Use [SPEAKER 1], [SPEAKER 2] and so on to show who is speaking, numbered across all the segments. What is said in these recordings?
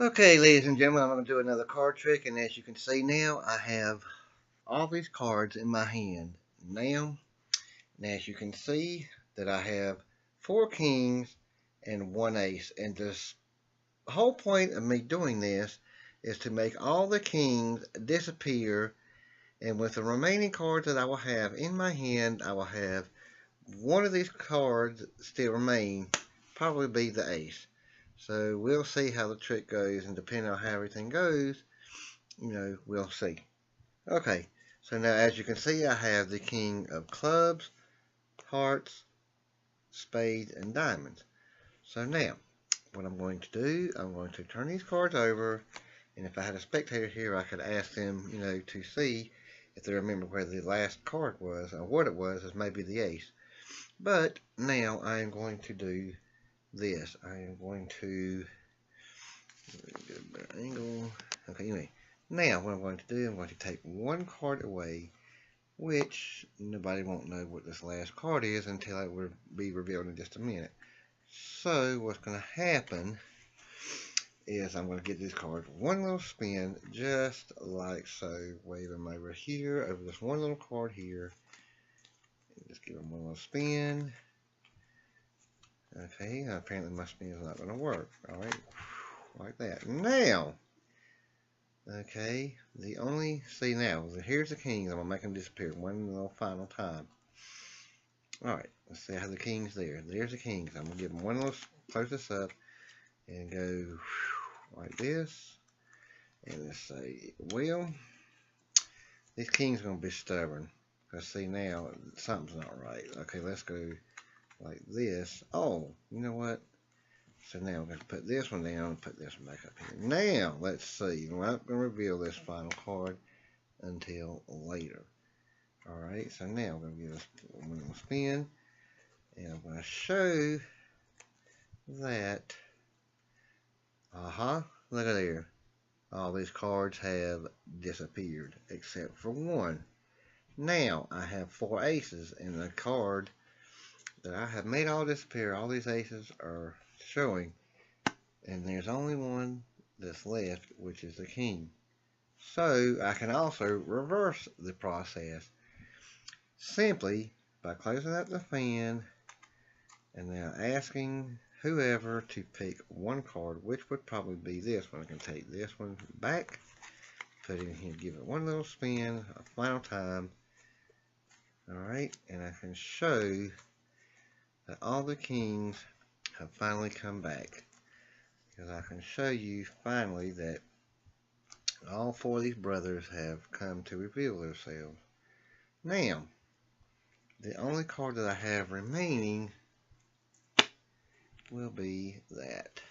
[SPEAKER 1] Okay, ladies and gentlemen, I'm going to do another card trick, and as you can see now, I have all these cards in my hand now. And as you can see, that I have 4 kings and 1 ace, and this whole point of me doing this is to make all the kings disappear, and with the remaining cards that I will have in my hand, I will have one of these cards still remain, probably be the ace. So we'll see how the trick goes, and depending on how everything goes, we'll see. Okay, so now as you can see, I have the king of clubs, hearts, spades, and diamonds. So now, what I'm going to do, I'm going to turn these cards over, and if I had a spectator here, I could ask them, to see if they remember where the last card was, or what it was, as maybe the ace. But now I am going to do this. I am going to get a better angle. Okay, anyway. Now what I'm going to do, I'm going to take one card away, which nobody won't know what this last card is until it will be revealed in just a minute. So what's going to happen is I'm going to give these cards one little spin, just like so. Wave them over here, over this one little card here. Just give them one little spin. Okay, apparently my spin is not going to work. Alright, like that. Now, okay, see now, here's the kings. I'm going to make them disappear one little final time. Alright, let's see how the king's there. There's the kings. I'm going to give them one little, close this up, and go like this. And let's say, well, these kings are going to be stubborn. Because see now, something's not right. Okay, let's go like this. Oh, you know what? So now I'm going to put this one down and put this one back up here. Now, let's see. We're not going to reveal this final card until later. Alright, so now I'm going to give this one little spin. And I'm going to show that, look at there. All these cards have disappeared except for one. Now, I have 4 aces, and the card that I have made all disappear, all these aces are showing, and there's only one that's left, which is the king. So, I can also reverse the process simply by closing up the fan and now asking whoever to pick one card, which would probably be this one. I can take this one back, put it in here, give it one little spin, a final time. Alright, and I can show that all the kings have finally come back. Because I can show you finally that all 4 of these brothers have come to reveal themselves. Now, the only card that I have remaining will be that.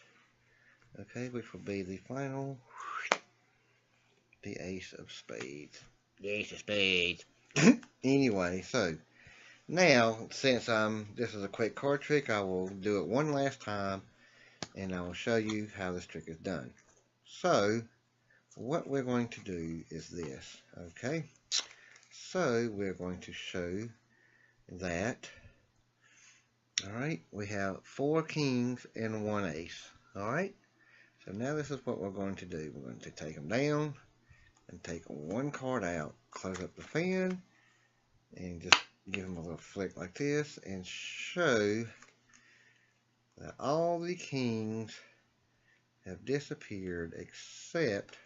[SPEAKER 1] Okay, which will be the final, the ace of spades. The ace of spades. Anyway, so now since this is a quick card trick, I will do it one last time and I will show you how this trick is done. So what we're going to do is this. Okay, so we're going to show that. Alright, we have 4 kings and 1 ace. Alright, so now this is what we're going to do. We're going to take them down and take one card out, close up the fan, and just give them a little flick like this and show that all the kings have disappeared except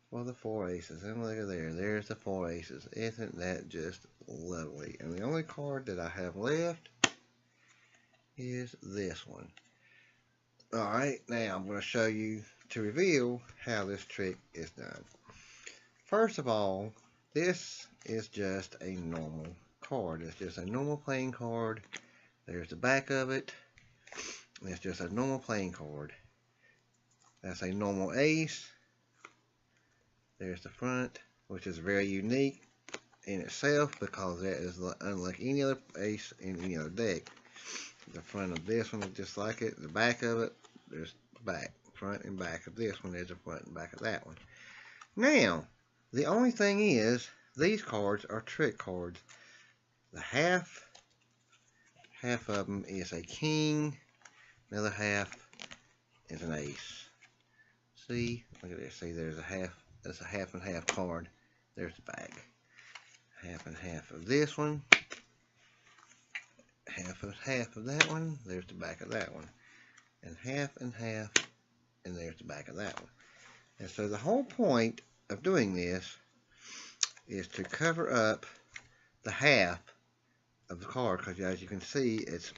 [SPEAKER 1] for the 4 aces. And look at there, there's the 4 aces. Isn't that just lovely? And the only card that I have left is this one. Alright, now I'm going to show you to reveal how this trick is done. First of all, this is just a normal card. It's just a normal playing card. There's the back of it. It's just a normal playing card. That's a normal ace. There's the front, which is very unique in itself because that is unlike any other ace in any other deck. The front of this one is just like it. The back of it, there's the back. Front and back of this one, there's the front and back of that one. Now, the only thing is, these cards are trick cards. The half of them is a king. The other half is an ace. See, look at this. See, there's a half. That's a half and half card. There's the back. Half and half of this one. Half of that one. There's the back of that one. And half, and there's the back of that one. And so the whole point of doing this is to cover up the half of the card, because as you can see, it's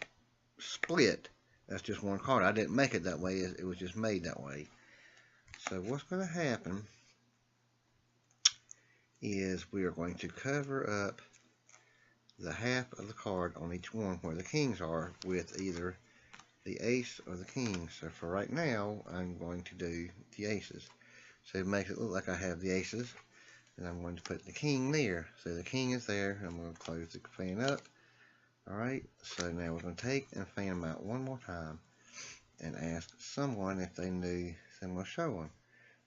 [SPEAKER 1] split. That's just one card. I didn't make it that way. It was just made that way. So what's going to happen is we are going to cover up the half of the card on each one where the kings are with either the ace or the king. So for right now, I'm going to do the aces. So it makes it look like I have the aces. And I'm going to put the king there. So the king is there. I'm going to close the fan up. Alright, so now we're going to take and fan them out one more time and ask someone if they knew, so I'm going to show them.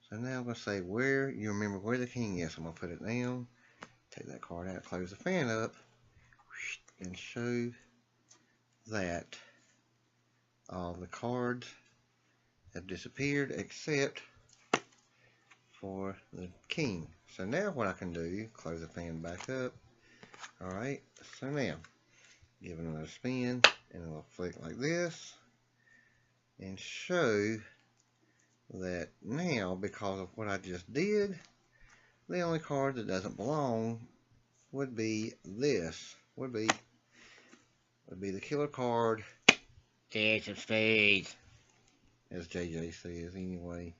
[SPEAKER 1] So now I'm going to say where, you remember where the king is. I'm going to put it down, take that card out, close the fan up, and show that all the cards have disappeared except for the king. So now what I can do, close the fan back up. Alright, so now give it another spin, and it'll flick like this, and show that now, because of what I just did, the only card that doesn't belong would be this, would be the killer card, the Ace of Spades, as JJ says anyway.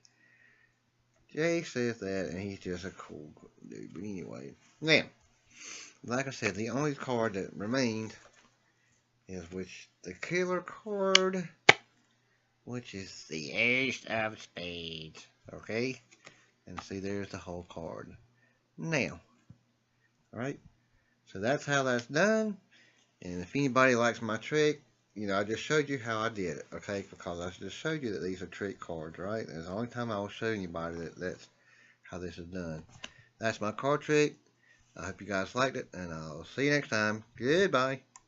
[SPEAKER 1] Jay says that, and he's just a cool dude, but anyway. Now, like I said, the only card that remained is the killer card, which is the Ace of Spades. Okay? And see, there's the whole card. Now, alright? So that's how that's done. And if anybody likes my trick, you know, I just showed you how I did it, okay? Because I just showed you that these are trick cards, right? That's the only time I will show anybody that's how this is done. That's my card trick. I hope you guys liked it, and I'll see you next time. Goodbye.